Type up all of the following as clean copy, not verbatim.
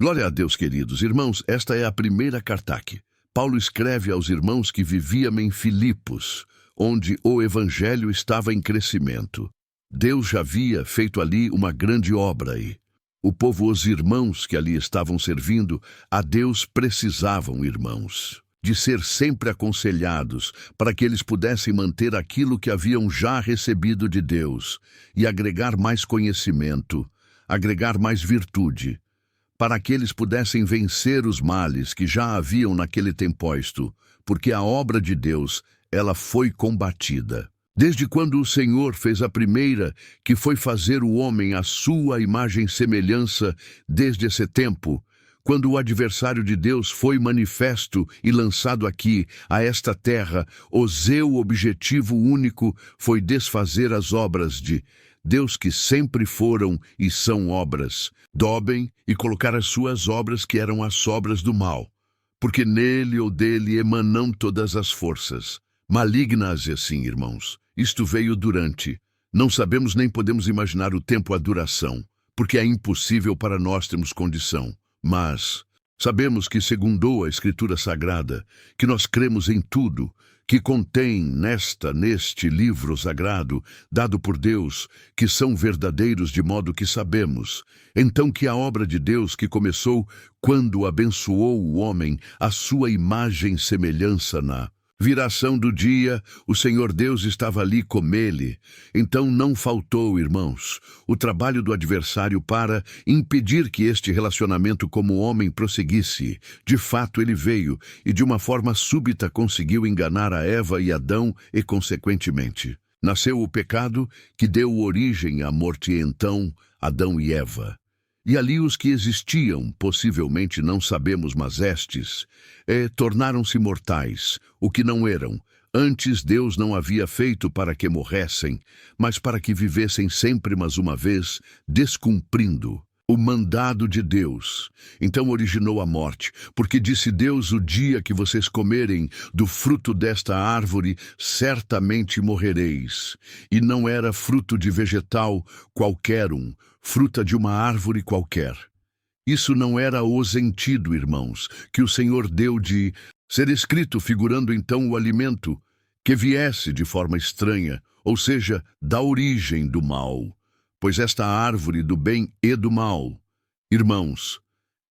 Glória a Deus, queridos irmãos, esta é a primeira carta que Paulo escreve aos irmãos que viviam em Filipos, onde o evangelho estava em crescimento. Deus já havia feito ali uma grande obra e o povo, os irmãos que ali estavam servindo a Deus, precisavam, irmãos, de ser sempre aconselhados para que eles pudessem manter aquilo que haviam já recebido de Deus e agregar mais conhecimento, agregar mais virtude, para que eles pudessem vencer os males que já haviam naquele temposto, porque a obra de Deus, ela foi combatida. Desde quando o Senhor fez a primeira, que foi fazer o homem à sua imagem e semelhança, desde esse tempo, quando o adversário de Deus foi manifesto e lançado aqui, a esta terra, o seu objetivo único foi desfazer as obras de Deus que sempre foram e são obras do bem e colocar as suas obras que eram as obras do mal, porque nele ou dele emanam todas as forças malignas. E assim, irmãos, isto veio durante, não sabemos nem podemos imaginar o tempo, a duração, porque é impossível para nós termos condição, mas sabemos que, segundo a Escritura Sagrada, que nós cremos em tudo que contém neste livro sagrado, dado por Deus, que são verdadeiros, de modo que sabemos, então, que a obra de Deus que começou quando abençoou o homem, a sua imagem e semelhança na viração do dia, o Senhor Deus estava ali com ele. Então não faltou, irmãos, o trabalho do adversário para impedir que este relacionamento como homem prosseguisse. De fato, ele veio e de uma forma súbita conseguiu enganar a Eva e Adão e, consequentemente, nasceu o pecado que deu origem à morte, e então Adão e Eva. E ali os que existiam, possivelmente não sabemos, mas estes, tornaram-se mortais, o que não eram. Antes Deus não havia feito para que morressem, mas para que vivessem sempre, mas uma vez, descumprindo o mandado de Deus. Então originou a morte, porque disse Deus: o dia que vocês comerem do fruto desta árvore, certamente morrereis. E não era fruto de vegetal qualquer fruta de uma árvore qualquer. Isso não era o sentido, irmãos, que o Senhor deu de ser escrito, figurando então o alimento que viesse de forma estranha, ou seja, da origem do mal. Pois esta árvore do bem e do mal, irmãos,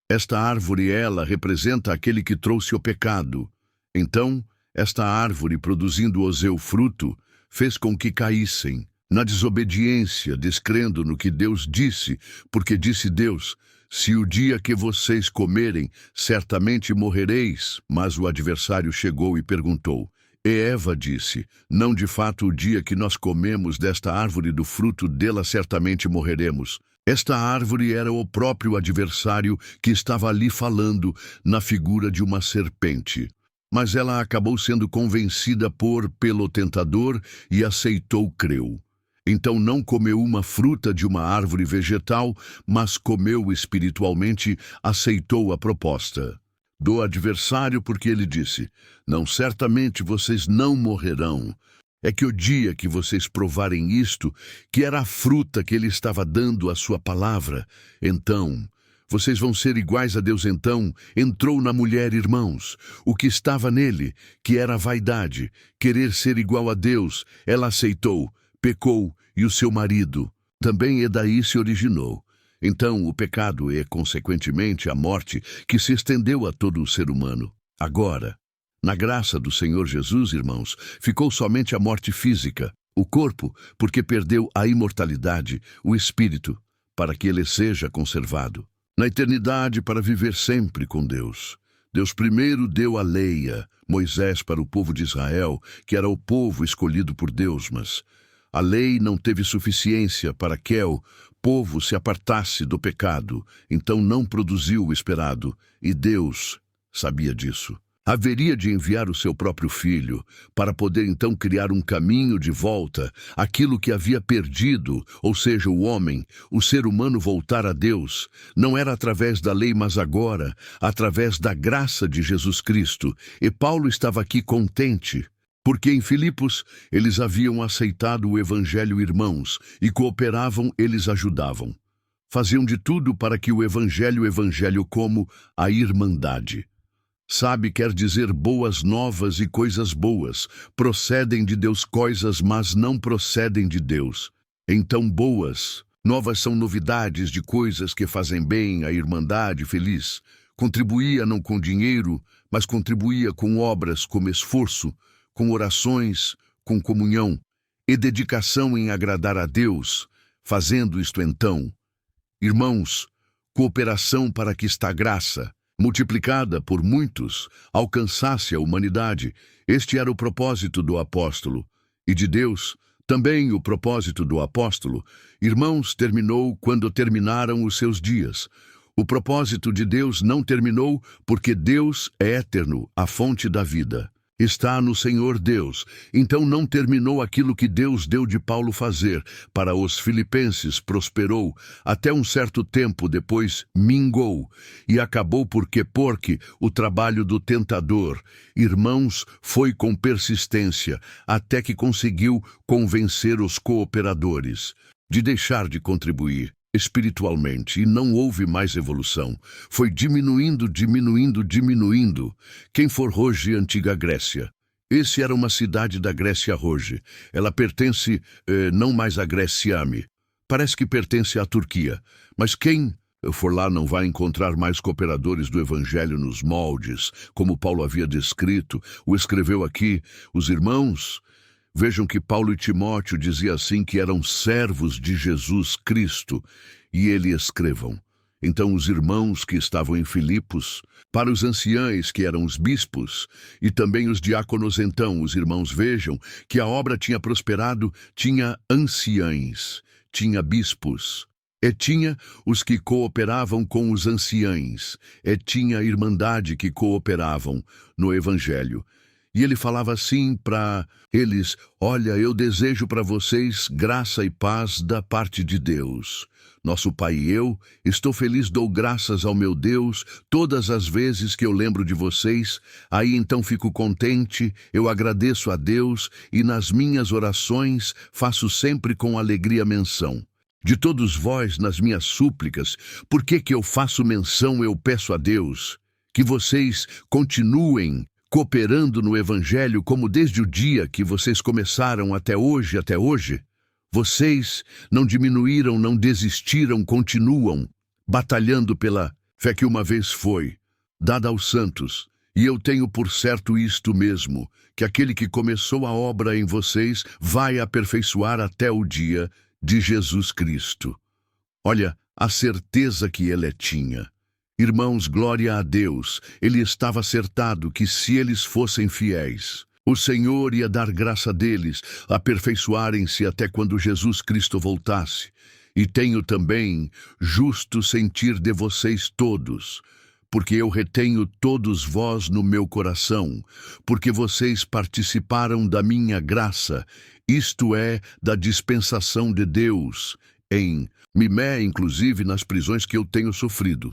esta árvore, ela representa aquele que trouxe o pecado. Então, esta árvore, produzindo o seu fruto, fez com que caíssem na desobediência, descrendo no que Deus disse, porque disse Deus: se o dia que vocês comerem, certamente morrereis. Mas o adversário chegou e perguntou. E Eva disse: não, de fato, o dia que nós comemos desta árvore do fruto dela, certamente morreremos. Esta árvore era o próprio adversário que estava ali falando, na figura de uma serpente. Mas ela acabou sendo convencida pelo tentador e aceitou, creu. Então não comeu uma fruta de uma árvore vegetal, mas comeu espiritualmente, aceitou a proposta do adversário, porque ele disse: não, certamente vocês não morrerão. É que o dia que vocês provarem isto, que era a fruta que ele estava dando à sua palavra, então vocês vão ser iguais a Deus. Então entrou na mulher, irmãos, o que estava nele, que era a vaidade, querer ser igual a Deus. Ela aceitou, pecou, e o seu marido também, e daí se originou. Então o pecado e, consequentemente, a morte, que se estendeu a todo o ser humano. Agora, na graça do Senhor Jesus, irmãos, ficou somente a morte física, o corpo, porque perdeu a imortalidade, o espírito, para que ele seja conservado na eternidade para viver sempre com Deus. Deus primeiro deu a lei a Moisés para o povo de Israel, que era o povo escolhido por Deus, mas a lei não teve suficiência para que o povo se apartasse do pecado, então não produziu o esperado, e Deus sabia disso. Haveria de enviar o seu próprio filho para poder então criar um caminho de volta, aquilo que havia perdido, ou seja, o homem, o ser humano voltar a Deus. Não era através da lei, mas agora, através da graça de Jesus Cristo. E Paulo estava aqui contente, porque em Filipos eles haviam aceitado o evangelho, irmãos, e cooperavam, eles ajudavam. Faziam de tudo para que o evangelho como a irmandade. Sabe, quer dizer boas novas e coisas boas. Procedem de Deus coisas, mas não procedem de Deus. Então boas, novas são novidades de coisas que fazem bem à irmandade feliz. Contribuía não com dinheiro, mas contribuía com obras, com esforço, com orações, com comunhão e dedicação em agradar a Deus. Fazendo isto então, irmãos, cooperação para que esta graça, multiplicada por muitos, alcançasse a humanidade. Este era o propósito do apóstolo. E de Deus, também o propósito do apóstolo. Irmãos, terminou quando terminaram os seus dias. O propósito de Deus não terminou porque Deus é eterno, a fonte da vida. Está no Senhor Deus. Então não terminou aquilo que Deus deu de Paulo fazer. Para os filipenses prosperou, até um certo tempo depois mingou, e acabou porque o trabalho do tentador, irmãos, foi com persistência, até que conseguiu convencer os cooperadores de deixar de contribuir espiritualmente, e não houve mais evolução. Foi diminuindo. Quem for hoje, antiga Grécia. Esse era uma cidade da Grécia hoje. Ela pertence, não mais à Grécia-me. Parece que pertence à Turquia. Mas quem for lá não vai encontrar mais cooperadores do Evangelho nos moldes, como Paulo havia descrito, o escreveu aqui. Os irmãos, vejam que Paulo e Timóteo dizia assim que eram servos de Jesus Cristo, e ele escrevam. Então os irmãos que estavam em Filipos, para os anciães que eram os bispos, e também os diáconos, então os irmãos vejam que a obra tinha prosperado, tinha anciães, tinha bispos, e tinha os que cooperavam com os anciães, e tinha a irmandade que cooperavam no Evangelho. E ele falava assim para eles: olha, eu desejo para vocês graça e paz da parte de Deus. Nosso Pai e eu, estou feliz, dou graças ao meu Deus todas as vezes que eu lembro de vocês. Aí então fico contente, eu agradeço a Deus e nas minhas orações faço sempre com alegria menção de todos vós nas minhas súplicas. Por que eu faço menção? Eu peço a Deus que vocês continuem cooperando no Evangelho como desde o dia que vocês começaram até hoje. Vocês não diminuíram, não desistiram, continuam batalhando pela fé que uma vez foi dada aos santos. E eu tenho por certo isto mesmo, que aquele que começou a obra em vocês vai aperfeiçoar até o dia de Jesus Cristo. Olha, a certeza que ele tinha. Irmãos, glória a Deus, ele estava acertado que se eles fossem fiéis, o Senhor ia dar graça deles, aperfeiçoarem-se até quando Jesus Cristo voltasse. E tenho também justo sentir de vocês todos, porque eu retenho todos vós no meu coração, porque vocês participaram da minha graça, isto é, da dispensação de Deus, em Mimé, inclusive nas prisões que eu tenho sofrido.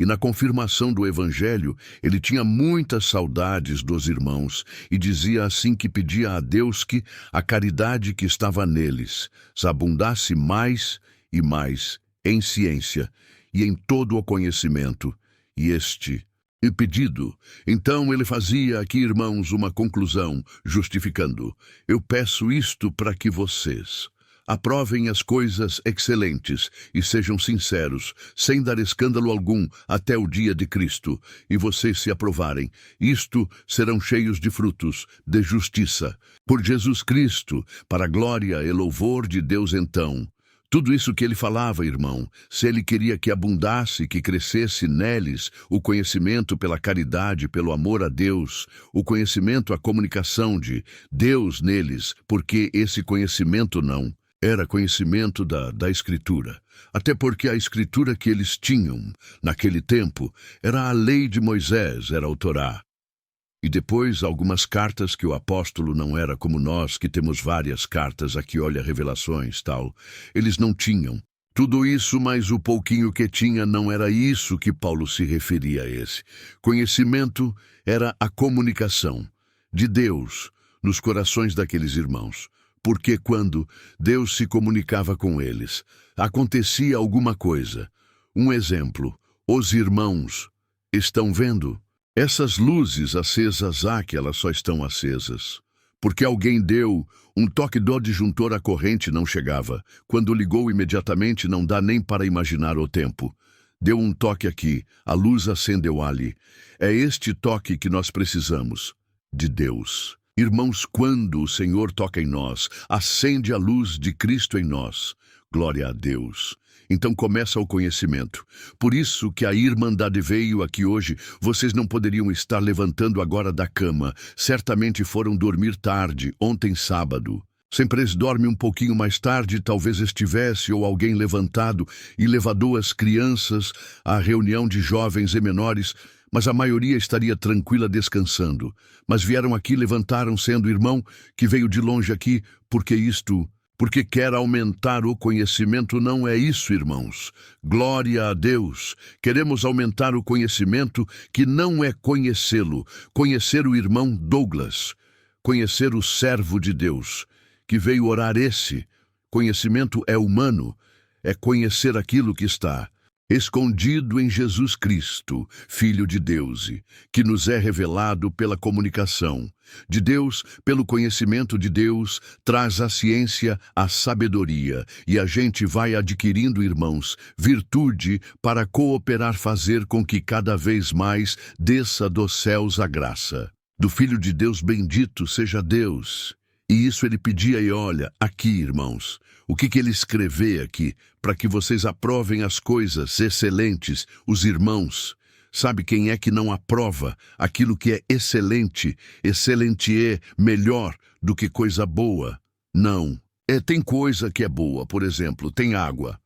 E na confirmação do Evangelho, ele tinha muitas saudades dos irmãos e dizia assim que pedia a Deus que a caridade que estava neles se abundasse mais e mais em ciência e em todo o conhecimento. E pedido. Então ele fazia aqui, irmãos, uma conclusão, justificando. Eu peço isto para que vocês aprovem as coisas excelentes e sejam sinceros, sem dar escândalo algum, até o dia de Cristo. E vocês se aprovarem, isto serão cheios de frutos, de justiça, por Jesus Cristo, para a glória e louvor de Deus então. Tudo isso que ele falava, irmão, se ele queria que abundasse, que crescesse neles o conhecimento pela caridade, pelo amor a Deus, o conhecimento, a comunicação de Deus neles, porque esse conhecimento não era conhecimento da Escritura, até porque a Escritura que eles tinham naquele tempo era a lei de Moisés, era o Torá. E depois algumas cartas que o apóstolo não era como nós, que temos várias cartas aqui, olha, revelações, tal. Eles não tinham tudo isso, mas o pouquinho que tinha não era isso que Paulo se referia a esse. Conhecimento era a comunicação de Deus nos corações daqueles irmãos. porque quando Deus se comunicava com eles, acontecia alguma coisa. Um exemplo: os irmãos estão vendo? Essas luzes acesas aqui, elas só estão acesas porque alguém deu um toque do disjuntor, a corrente não chegava. Quando ligou imediatamente, não dá nem para imaginar o tempo. Deu um toque aqui, a luz acendeu ali. É este toque que nós precisamos, de Deus. Irmãos, quando o Senhor toca em nós, acende a luz de Cristo em nós. Glória a Deus. Então começa o conhecimento. Por isso que a Irmandade veio aqui hoje. Vocês não poderiam estar levantando agora da cama. Certamente foram dormir tarde, ontem sábado. Sempre eles dormem um pouquinho mais tarde, talvez estivesse ou alguém levantado e levou as crianças à reunião de jovens e menores, mas a maioria estaria tranquila descansando. Mas vieram aqui, levantaram, sendo irmão que veio de longe aqui, porque quer aumentar o conhecimento. Não é isso, irmãos. Glória a Deus. Queremos aumentar o conhecimento, que não é conhecê-lo. Conhecer o irmão Douglas. Conhecer o servo de Deus, que veio orar. Esse conhecimento é humano. É conhecer aquilo que está escondido em Jesus Cristo, Filho de Deus, que nos é revelado pela comunicação de Deus, pelo conhecimento de Deus, traz a ciência, a sabedoria, e a gente vai adquirindo, irmãos, virtude para cooperar, fazer com que cada vez mais desça dos céus a graça do Filho de Deus. Bendito seja Deus. E isso ele pedia, e olha, aqui, irmãos, o que ele escreveu aqui, para que vocês aprovem as coisas excelentes, os irmãos. Sabe quem é que não aprova aquilo que é excelente? Excelente é melhor do que coisa boa. Não. Tem coisa que é boa, por exemplo, tem água.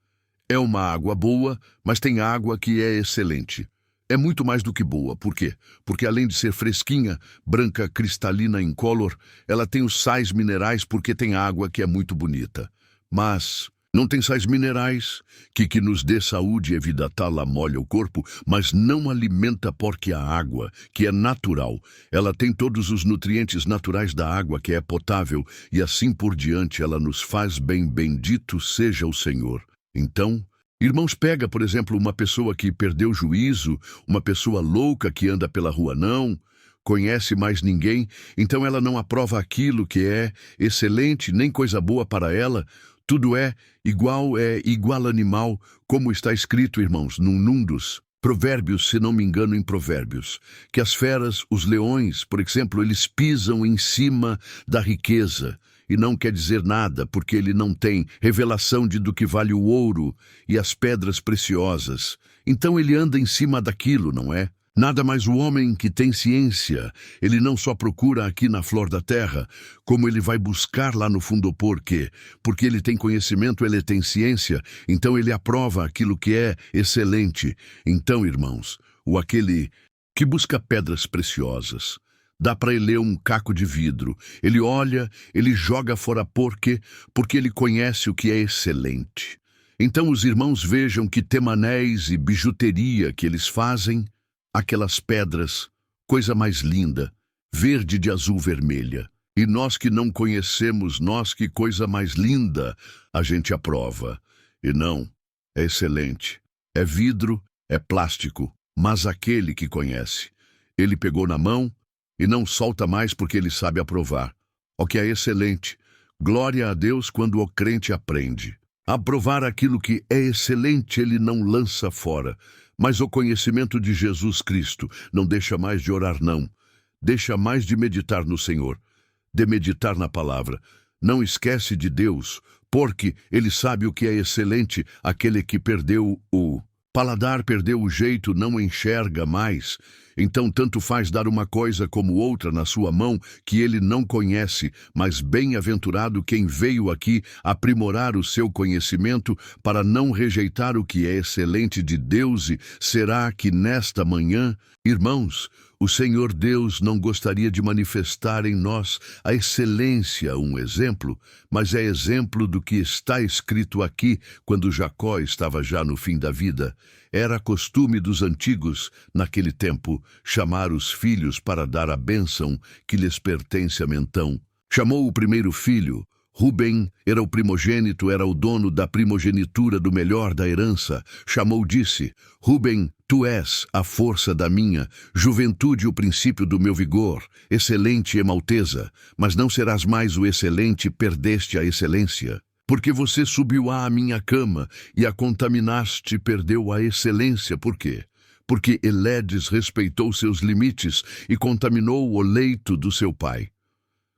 É uma água boa, mas tem água que é excelente. É muito mais do que boa. Por quê? Porque além de ser fresquinha, branca, cristalina, incolor, ela tem os sais minerais, porque tem água que é muito bonita. Mas não tem sais minerais que nos dê saúde e vida, ela molha o corpo, mas não alimenta, porque a água, que é natural, ela tem todos os nutrientes naturais da água, que é potável, e assim por diante ela nos faz bem. Bendito seja o Senhor. Então, irmãos, pega, por exemplo, uma pessoa que perdeu o juízo, uma pessoa louca que anda pela rua, não conhece mais ninguém, então ela não aprova aquilo que é excelente, nem coisa boa para ela. Tudo é igual animal, como está escrito, irmãos, num dos Provérbios, se não me engano, em Provérbios, que as feras, os leões, por exemplo, eles pisam em cima da riqueza, e não quer dizer nada, porque ele não tem revelação do que vale o ouro e as pedras preciosas. Então ele anda em cima daquilo, não é? Nada mais o homem que tem ciência, ele não só procura aqui na flor da terra, como ele vai buscar lá no fundo. Por quê? Porque ele tem conhecimento, ele tem ciência, então ele aprova aquilo que é excelente. Então, irmãos, aquele que busca pedras preciosas, dá para ele ler um caco de vidro, ele olha, ele joga fora. Por quê? Porque ele conhece o que é excelente. Então os irmãos vejam que temanéis e bijuteria que eles fazem, aquelas pedras, coisa mais linda, verde, de azul, vermelha. E nós que não conhecemos, que coisa mais linda a gente aprova. E não, é excelente. É vidro, é plástico, mas aquele que conhece, ele pegou na mão e não solta mais, porque ele sabe aprovar o que é excelente. Glória a Deus quando o crente aprende a aprovar aquilo que é excelente, ele não lança fora. Mas o conhecimento de Jesus Cristo não deixa mais de orar, não. Deixa mais de meditar no Senhor, de meditar na palavra. Não esquece de Deus, porque ele sabe o que é excelente. Aquele que perdeu o paladar, perdeu o jeito, não enxerga mais. Então tanto faz dar uma coisa como outra na sua mão, que ele não conhece, mas bem-aventurado quem veio aqui aprimorar o seu conhecimento para não rejeitar o que é excelente de Deus. E será que nesta manhã, irmãos, o Senhor Deus não gostaria de manifestar em nós a excelência, um exemplo, mas é exemplo do que está escrito aqui, quando Jacó estava já no fim da vida. Era costume dos antigos, naquele tempo, chamar os filhos para dar a bênção que lhes pertence a mentão. Chamou o primeiro filho, Rubem era o primogênito, era o dono da primogenitura do melhor da herança. Chamou, disse: Rubem, tu és a força da minha juventude, o princípio do meu vigor, excelente e malteza, mas não serás mais o excelente, perdeste a excelência. Porque você subiu à minha cama e a contaminaste, perdeu a excelência. Por quê? Porque Eledes respeitou seus limites e contaminou o leito do seu pai.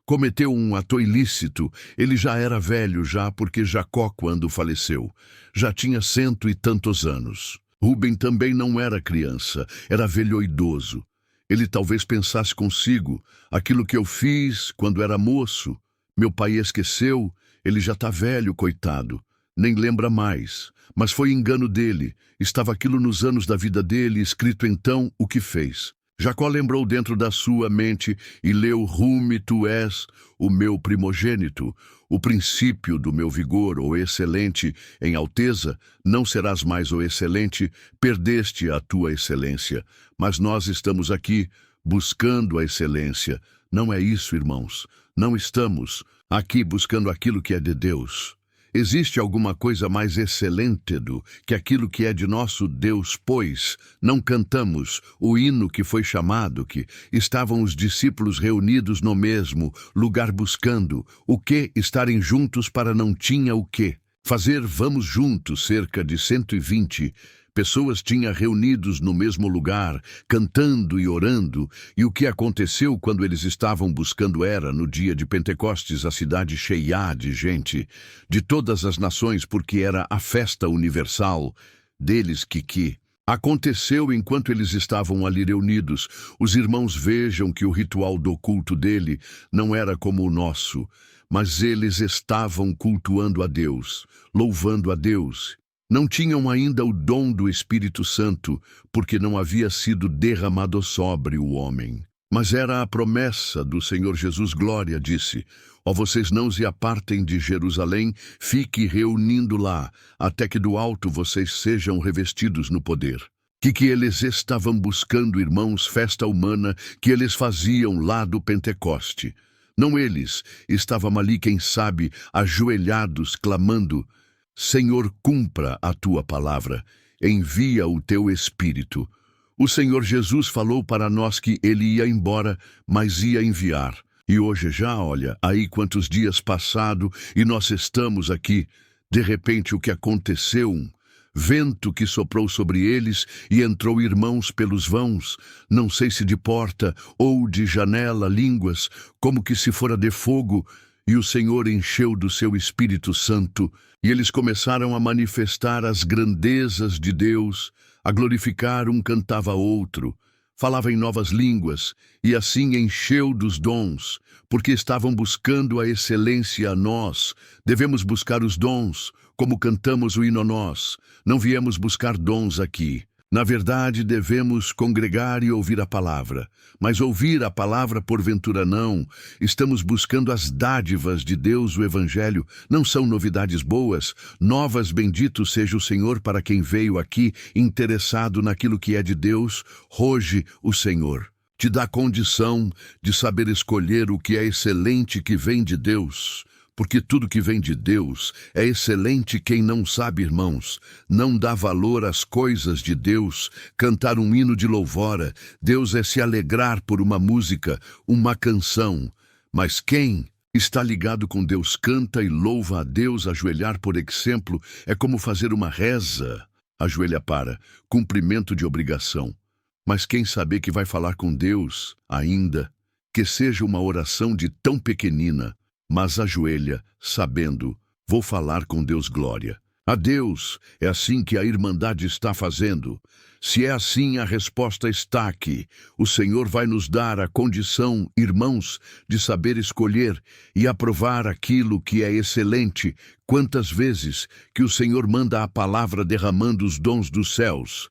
Cometeu um ato ilícito. Ele já era velho porque Jacó, quando faleceu, já tinha 100 e tantos anos. Rubem também não era criança, era velho e idoso. Ele talvez pensasse consigo: aquilo que eu fiz quando era moço, meu pai esqueceu, ele já está velho, coitado, nem lembra mais. Mas foi engano dele, estava aquilo nos anos da vida dele, escrito então o que fez. Jacó lembrou dentro da sua mente e leu: Rume, tu és o meu primogênito, o princípio do meu vigor, o excelente em alteza, não serás mais o excelente, perdeste a tua excelência. Mas nós estamos aqui buscando a excelência. Não é isso, irmãos. Não estamos aqui buscando aquilo que é de Deus. Existe alguma coisa mais excelente do que aquilo que é de nosso Deus, pois não cantamos o hino que foi chamado, que estavam os discípulos reunidos no mesmo lugar buscando o que estarem juntos para não tinha o que fazer. Vamos juntos, cerca de 120 pessoas tinha reunidos no mesmo lugar, cantando e orando, e o que aconteceu quando eles estavam buscando era, no dia de Pentecostes, a cidade cheia de gente, de todas as nações, porque era a festa universal deles que aconteceu enquanto eles estavam ali reunidos. Os irmãos vejam que o ritual do culto dele não era como o nosso, mas eles estavam cultuando a Deus, louvando a Deus. Não tinham ainda o dom do Espírito Santo, porque não havia sido derramado sobre o homem. Mas era a promessa do Senhor Jesus. Glória, disse: ó, vocês não se apartem de Jerusalém, fique reunindo lá, até que do alto vocês sejam revestidos no poder. Que eles estavam buscando, irmãos? Festa humana que eles faziam lá do Pentecoste. Não eles, estavam ali, quem sabe, ajoelhados, clamando: Senhor, cumpra a tua palavra, envia o teu Espírito. O Senhor Jesus falou para nós que ele ia embora, mas ia enviar. E hoje já, olha, aí quantos dias passado e nós estamos aqui. De repente o que aconteceu? Vento que soprou sobre eles e entrou, irmãos, pelos vãos, não sei se de porta ou de janela, línguas, como que se fora de fogo, e o Senhor encheu do seu Espírito Santo, e eles começaram a manifestar as grandezas de Deus, a glorificar. Um cantava outro, falava em novas línguas, e assim encheu dos dons, porque estavam buscando a excelência. Nós devemos buscar os dons, como cantamos o hino nós. Não viemos buscar dons aqui. Na verdade, devemos congregar e ouvir a palavra. Mas ouvir a palavra, porventura, não. Estamos buscando as dádivas de Deus. O Evangelho não são novidades boas, novas. Bendito seja o Senhor para quem veio aqui interessado naquilo que é de Deus. Hoje, o Senhor te dá condição de saber escolher o que é excelente que vem de Deus. Porque tudo que vem de Deus é excelente. Quem não sabe, irmãos, não dá valor às coisas de Deus. Cantar um hino de louvor, Deus é se alegrar por uma música, uma canção. Mas quem está ligado com Deus canta e louva a Deus. Ajoelhar, por exemplo, é como fazer uma reza. Ajoelha para cumprimento de obrigação. Mas quem saber que vai falar com Deus, ainda que seja uma oração de tão pequenina, mas ajoelha, sabendo: vou falar com Deus. Glória a Deus. É assim que a Irmandade está fazendo. Se é assim, a resposta está aqui. O Senhor vai nos dar a condição, irmãos, de saber escolher e aprovar aquilo que é excelente. Quantas vezes que o Senhor manda a palavra derramando os dons dos céus,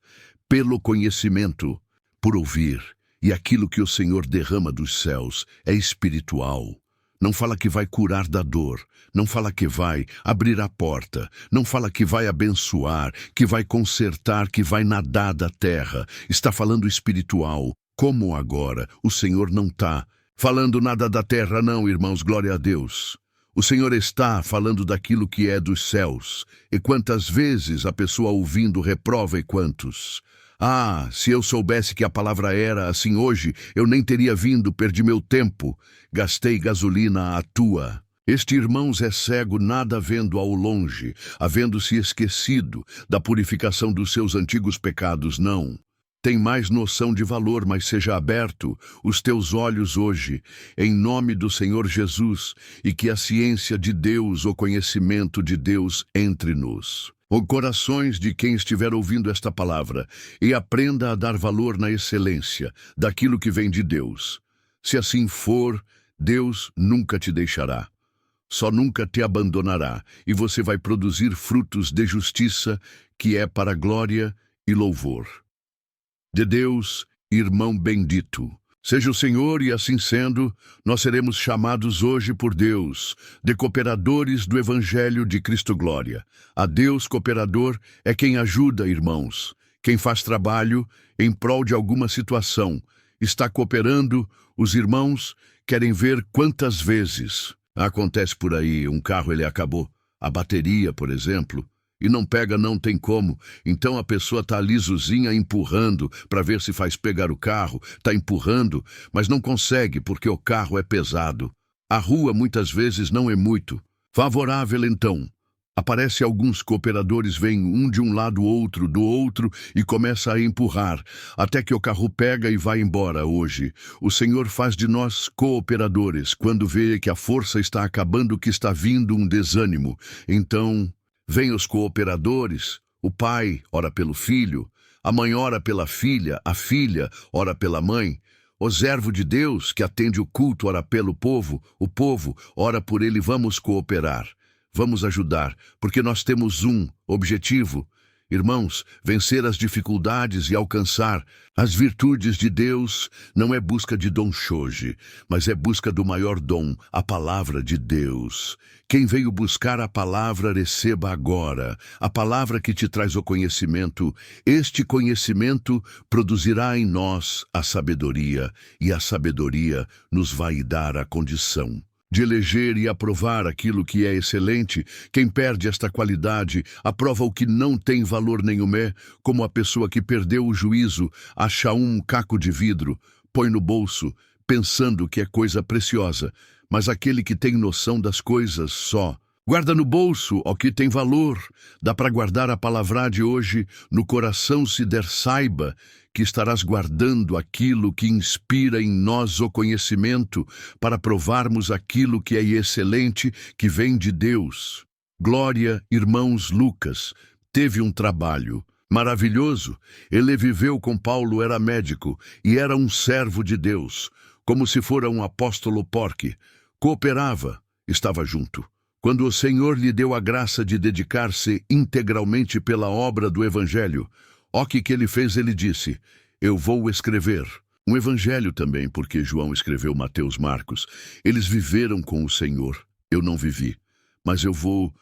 pelo conhecimento, por ouvir, e aquilo que o Senhor derrama dos céus é espiritual. Não fala que vai curar da dor, não fala que vai abrir a porta, não fala que vai abençoar, que vai consertar, que vai nadar da terra. Está falando espiritual. Como agora o Senhor não está falando nada da terra, não, irmãos, glória a Deus. O Senhor está falando daquilo que é dos céus. E quantas vezes a pessoa ouvindo reprova e quantos? Ah, se eu soubesse que a palavra era assim hoje, eu nem teria vindo, perdi meu tempo, gastei gasolina à toa. Este, irmãos, é cego, nada vendo ao longe, havendo-se esquecido da purificação dos seus antigos pecados, não. Tem mais noção de valor, mas seja aberto os teus olhos hoje, em nome do Senhor Jesus, e que a ciência de Deus, o conhecimento de Deus entre-nos. Os corações de quem estiver ouvindo esta palavra, e aprenda a dar valor na excelência daquilo que vem de Deus. Se assim for, Deus nunca te deixará. Só nunca te abandonará, e você vai produzir frutos de justiça, que é para glória e louvor de Deus, irmão bendito. Seja o Senhor, e assim sendo, nós seremos chamados hoje por Deus de cooperadores do Evangelho de Cristo Glória. A Deus cooperador é quem ajuda, irmãos, quem faz trabalho em prol de alguma situação. Está cooperando, os irmãos querem ver quantas vezes. Acontece por aí, um carro ele acabou, a bateria, por exemplo, e não pega, não tem como. Então a pessoa está ali lisozinha empurrando para ver se faz pegar o carro, está empurrando, mas não consegue porque o carro é pesado. A rua muitas vezes não é muito favorável, então. Aparece alguns cooperadores, vêm um de um lado, outro do outro, e começa a empurrar, até que o carro pega e vai embora hoje. O Senhor faz de nós cooperadores, quando vê que a força está acabando, que está vindo um desânimo. Então, vêm os cooperadores, o pai ora pelo filho, a mãe ora pela filha, a filha ora pela mãe, o servo de Deus que atende o culto ora pelo povo, o povo ora por ele. Vamos cooperar. Vamos ajudar, porque nós temos um objetivo, irmãos, vencer as dificuldades e alcançar as virtudes de Deus. Não é busca de dom hoje, mas é busca do maior dom, a palavra de Deus. Quem veio buscar a palavra, receba agora, a palavra que te traz o conhecimento. Este conhecimento produzirá em nós a sabedoria, e a sabedoria nos vai dar a condição de eleger e aprovar aquilo que é excelente. Quem perde esta qualidade aprova o que não tem valor nenhum, como a pessoa que perdeu o juízo, acha um caco de vidro, põe no bolso, pensando que é coisa preciosa, mas aquele que tem noção das coisas só guarda no bolso o que tem valor. Dá para guardar a palavra de hoje no coração, se der, saiba que estarás guardando aquilo que inspira em nós o conhecimento, para provarmos aquilo que é excelente, que vem de Deus. Glória, irmãos. Lucas teve um trabalho maravilhoso. Ele viveu com Paulo, era médico e era um servo de Deus, como se fora um apóstolo, porque cooperava, estava junto. Quando o Senhor lhe deu a graça de dedicar-se integralmente pela obra do Evangelho, o que ele fez? Ele disse: eu vou escrever um Evangelho também, porque João escreveu Mateus, Marcos. Eles viveram com o Senhor, eu não vivi, mas eu vou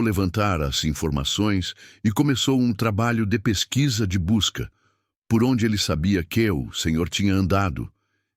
levantar as informações. E começou um trabalho de pesquisa, de busca, por onde ele sabia que o Senhor tinha andado.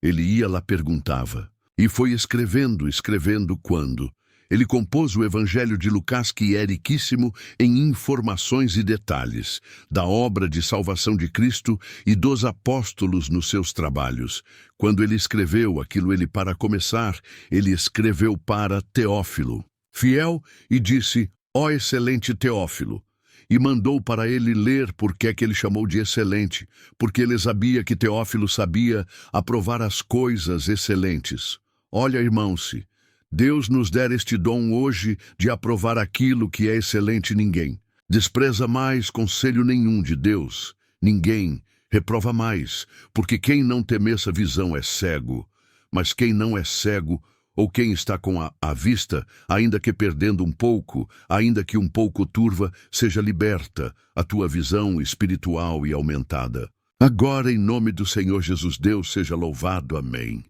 Ele ia lá, perguntava, e foi escrevendo quando ele compôs o Evangelho de Lucas, que é riquíssimo em informações e detalhes da obra de salvação de Cristo e dos apóstolos nos seus trabalhos. Quando ele escreveu aquilo, para começar, ele escreveu para Teófilo, fiel, e disse: ó excelente Teófilo, e mandou para ele ler. Por que é que ele chamou de excelente? Porque ele sabia que Teófilo sabia aprovar as coisas excelentes. Olha, irmãos, se Deus nos der este dom hoje de aprovar aquilo que é excelente, ninguém despreza mais conselho nenhum de Deus, ninguém reprova mais, porque quem não tem essa visão é cego. Mas quem não é cego, ou quem está com a vista, ainda que perdendo um pouco, ainda que um pouco turva, seja liberta a tua visão espiritual e aumentada. Agora, em nome do Senhor Jesus, Deus seja louvado. Amém.